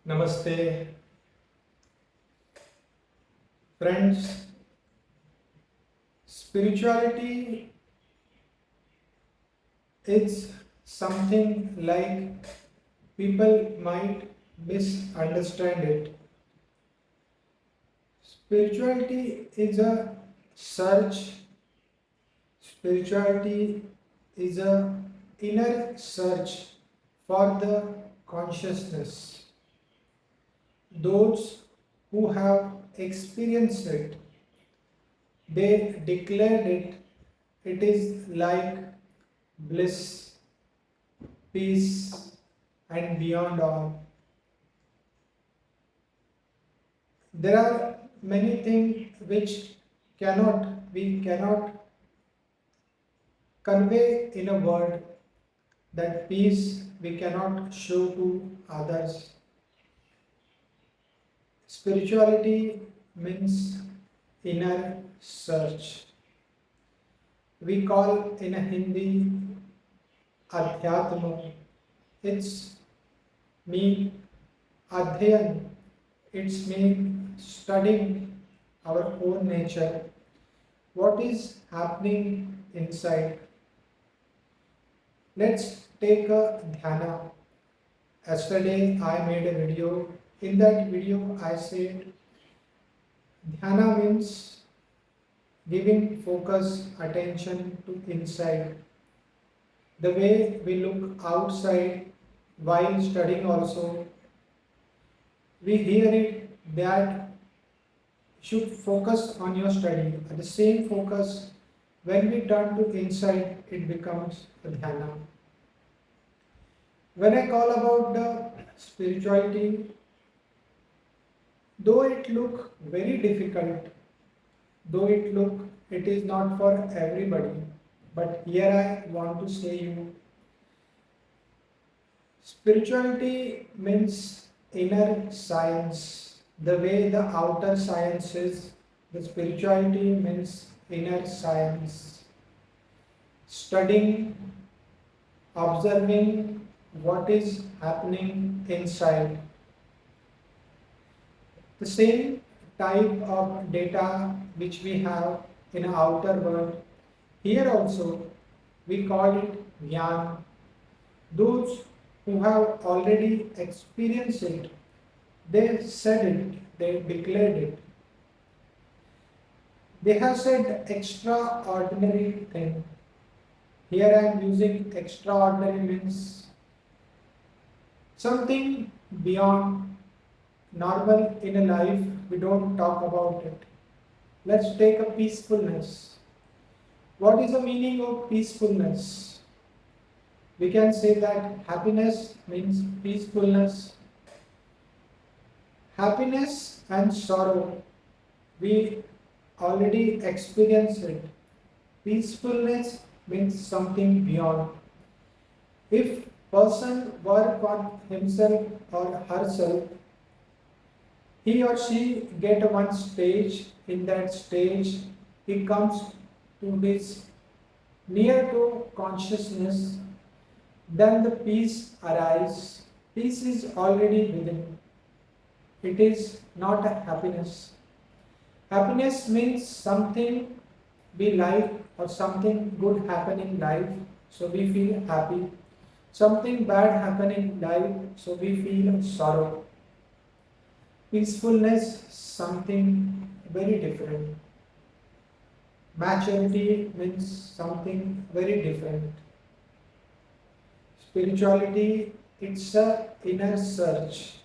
Namaste, friends. Spirituality is something like people might misunderstand it. Spirituality is a search, spirituality is a inner search for the consciousness. Those who have experienced it, they declared it, it is like bliss, peace, and beyond all. There are many things which we cannot convey in a word. That peace we cannot show to others. Spirituality means inner search. We call in a Hindi Adhyatma. It's mean Adhyayan. It's mean studying our own nature. What is happening inside? Let's take a dhyana. Yesterday I made a video. In that video I said dhyana means giving focus attention to inside. The way we look outside while studying also, we hear it that should focus on your study. At the same focus, when we turn to inside, it becomes a dhyana. When I call about the spirituality, though it look very difficult, though it is not for everybody, but here I want to say you, spirituality means inner science. The way the outer science is, the spirituality means inner science. Studying, observing what is happening inside. The same type of data which we have in outer world, here also we call it Jnana. Those who have already experienced it, they said it, they declared it. They have said extraordinary thing. Here I am using extraordinary means something beyond normal in a life, we don't talk about it. Let's take a peacefulness. What is the meaning of peacefulness? We can say that happiness means peacefulness. Happiness and sorrow, we already experience it. Peacefulness means something beyond. If person work on himself or herself, he or she get one stage. In that stage, he comes to his near to consciousness. Then the peace arises. Peace is already within. It is not a happiness. Happiness means something we like or something good happen in life, so we feel happy. Something bad happen in life, so we feel sorrow. Peacefulness, something very different. Maturity means something very different. Spirituality, it's a inner search.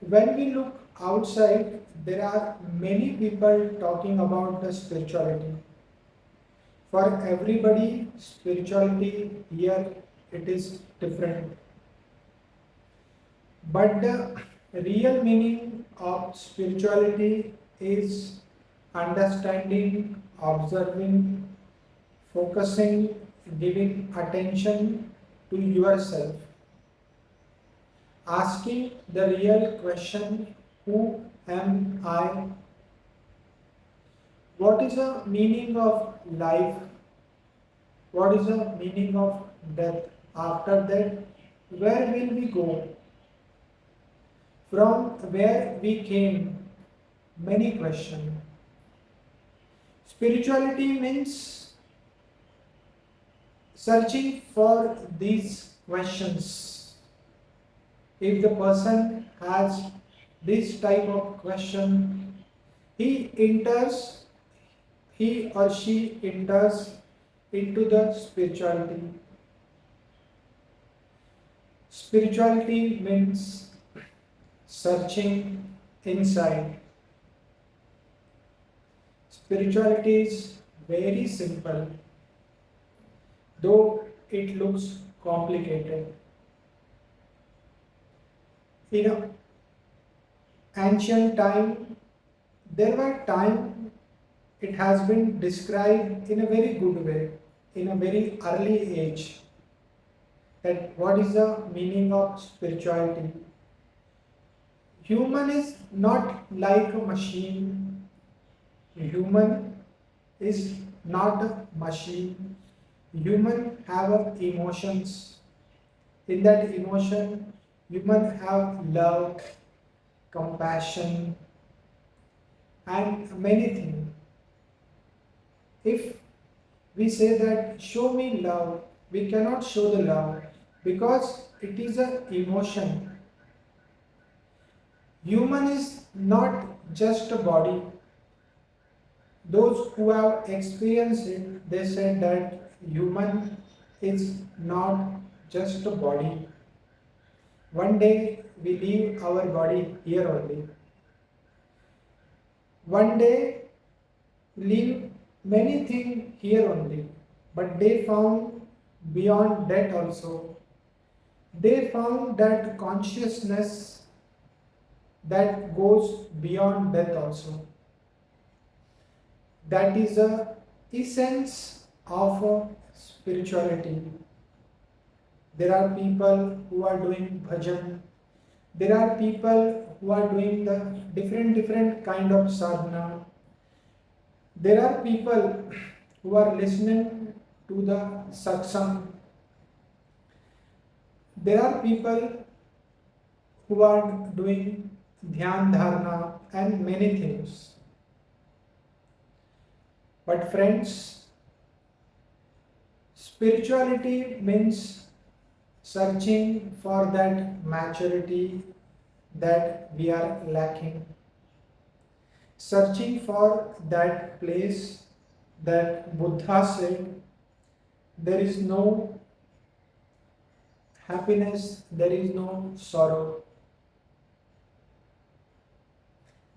When we look outside, there are many people talking about the spirituality. For everybody, spirituality here it is different. But the real meaning of spirituality is understanding, observing, focusing, giving attention to yourself. Asking the real question, who am I? What is the meaning of life? What is the meaning of death? After that, where will we go? From where we came, many questions. Spirituality means searching for these questions. If the person has this type of question, he enters, he or she enters into the spirituality. Spirituality means searching inside. Spirituality is very simple, though it looks complicated. In ancient time, there were time it has been described in a very good way, in a very early age, that what is the meaning of spirituality. Human is not like a machine. Human is not a machine. Human have emotions. In that emotion, human have love, compassion, and many things. If we say that show me love, we cannot show the love because it is an emotion. Human is not just a body. Those who have experienced it, they said that human is not just a body. One day we leave our body here only. One day leave many things here only. But they found beyond that also. They found that consciousness that goes beyond death also. That is the essence of spirituality. There are people who are doing bhajan. There are people who are doing the different kind of sadhana. There are people who are listening to the satsang. There are people who are doing dhyan dharana and many things. But friends, spirituality means searching for that maturity that we are lacking. Searching for that place that Buddha said there is no happiness, there is no sorrow,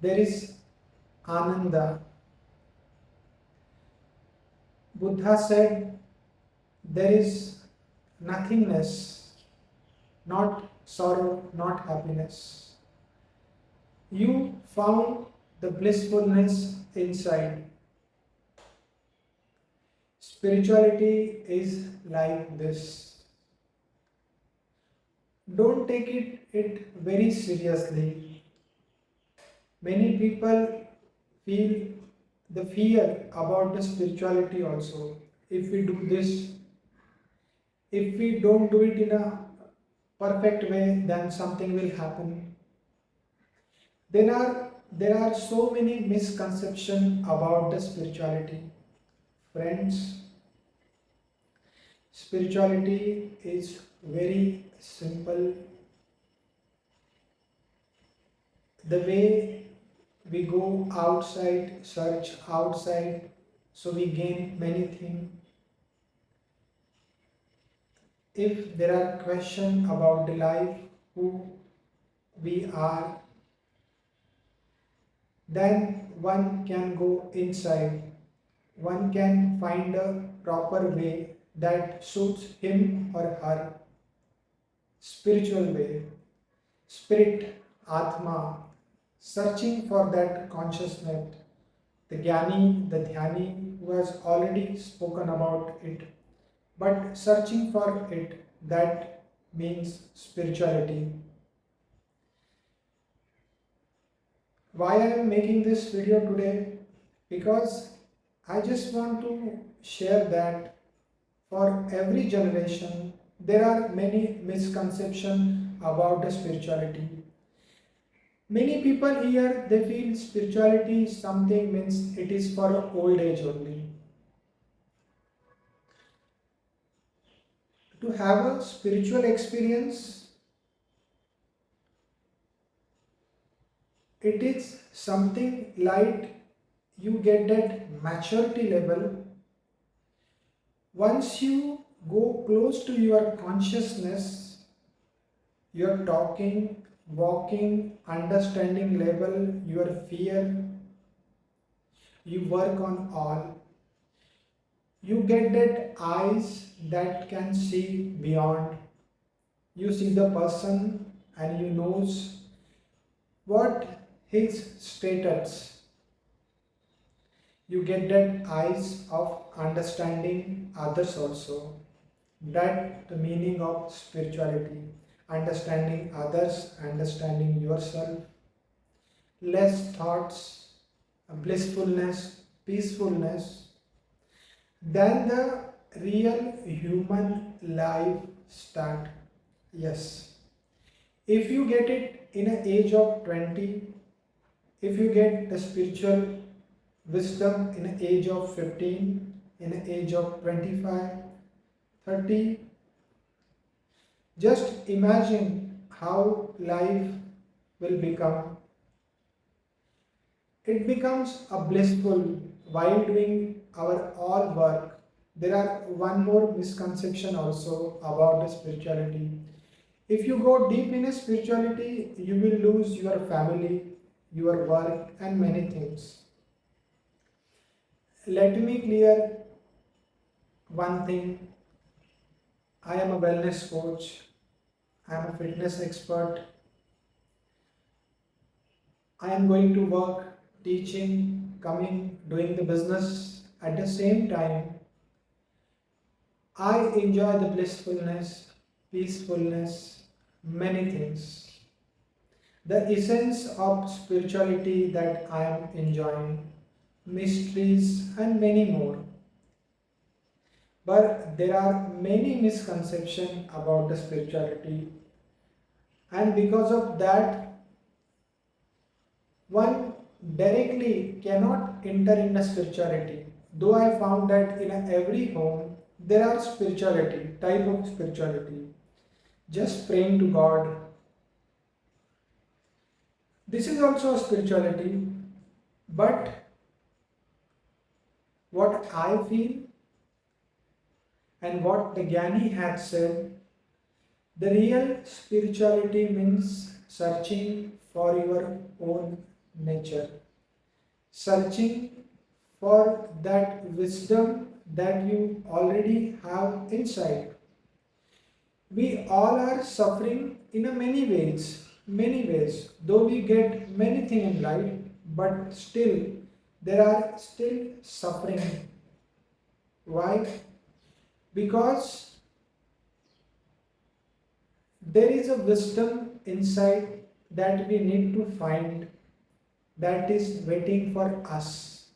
there is ananda. Buddha said there is nothingness, not sorrow, not happiness. You found the blissfulness inside. Spirituality is like this. Don't take it very seriously. Many people feel the fear about the spirituality also. If we do this, if we don't do it in a perfect way, then something will happen. There are so many misconceptions about the spirituality. Friends, spirituality is very simple. The way we go outside, search outside, so we gain many things. If there are questions about the life, who we are, then one can go inside. One can find a proper way that suits him or her. Spiritual way, spirit, Atma, searching for that consciousness. The Jnani, the Dhyani, who has already spoken about it, but searching for it, that means spirituality. Why I am making this video today? Because I just want to share that for every generation there are many misconceptions about the spirituality. Many people here they feel spirituality is something means it is for old age only. To have a spiritual experience, it is something like you get that maturity level once you go close to your consciousness, your talking, walking, understanding level, your fear, you work on all. You get that eyes that can see beyond. You see the person and you knows what his status. You get that eyes of understanding others also. That the meaning of spirituality. Understanding others, understanding yourself, less thoughts, blissfulness, peacefulness, then the real human life start. Yes. If you get it in an age of 20, if you get the spiritual wisdom in an age of 15, in an age of 25, 30, just imagine how life will become. It becomes a blissful while doing our all work. There are one more misconception also about the spirituality. If you go deep in a spirituality, you will lose your family, your work, and many things. Let me clear one thing. I am a wellness coach, I am a fitness expert, I am going to work, teaching, coming, doing the business. At the same time, I enjoy the blissfulness, peacefulness, many things. The essence of spirituality that I am enjoying, mysteries, and many more. But there are many misconceptions about the spirituality, and because of that, one directly cannot enter in a spirituality. Though I found that in every home there are spirituality, type of spirituality. Just praying to God. This is also a spirituality, but what I feel and what the Gyani had said, the real spirituality means searching for your own nature, searching for that wisdom that you already have inside. We all are suffering in a many ways. Though we get many things in life, but still there are still suffering. Why? Because there is a wisdom inside that we need to find that is waiting for us.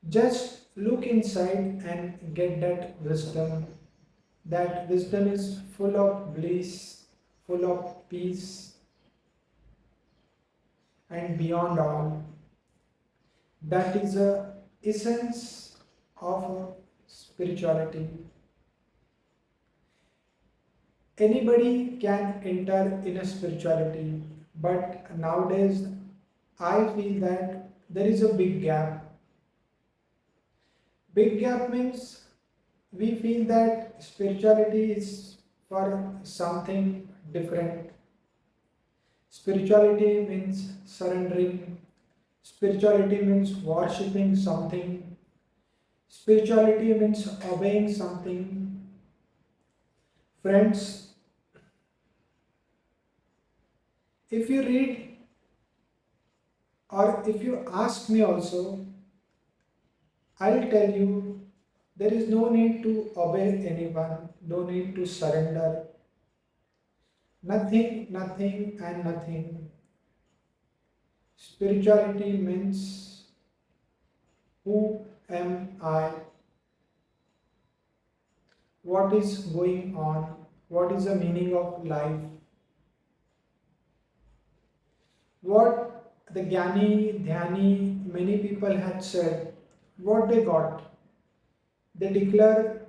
Just look inside and get that wisdom. That wisdom is full of bliss, full of peace, and beyond all. That is the essence of spirituality. Anybody can enter in a spirituality, but nowadays I feel that there is a big gap. Big gap means we feel that spirituality is for something different. Spirituality means surrendering. Spirituality means worshipping something. Spirituality means obeying something. Friends, if you read or if you ask me also, I'll tell you there is no need to obey anyone, no need to surrender. Nothing, nothing, and nothing. Spirituality means who am I? What is going on? What is the meaning of life? What the Gyani, Dhyani, many people had said, what they got. They declare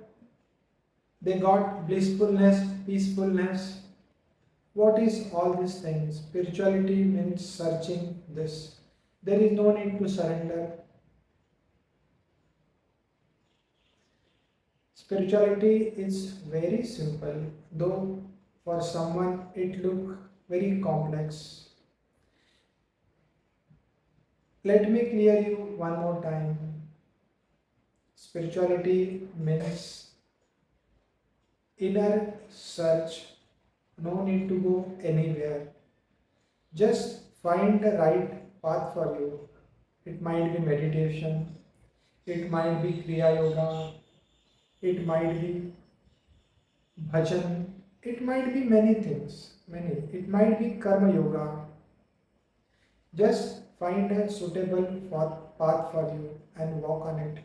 they got blissfulness, peacefulness. What is all these things? Spirituality means searching this. There is no need to surrender. Spirituality is very simple, though for someone it look very complex. Let me clear you one more time. Spirituality means inner search, no need to go anywhere. Just find the right path for you. It might be meditation, it might be Kriya Yoga, it might be bhajan, it might be many things, many. It might be karma yoga. Just find a suitable path for you and walk on it.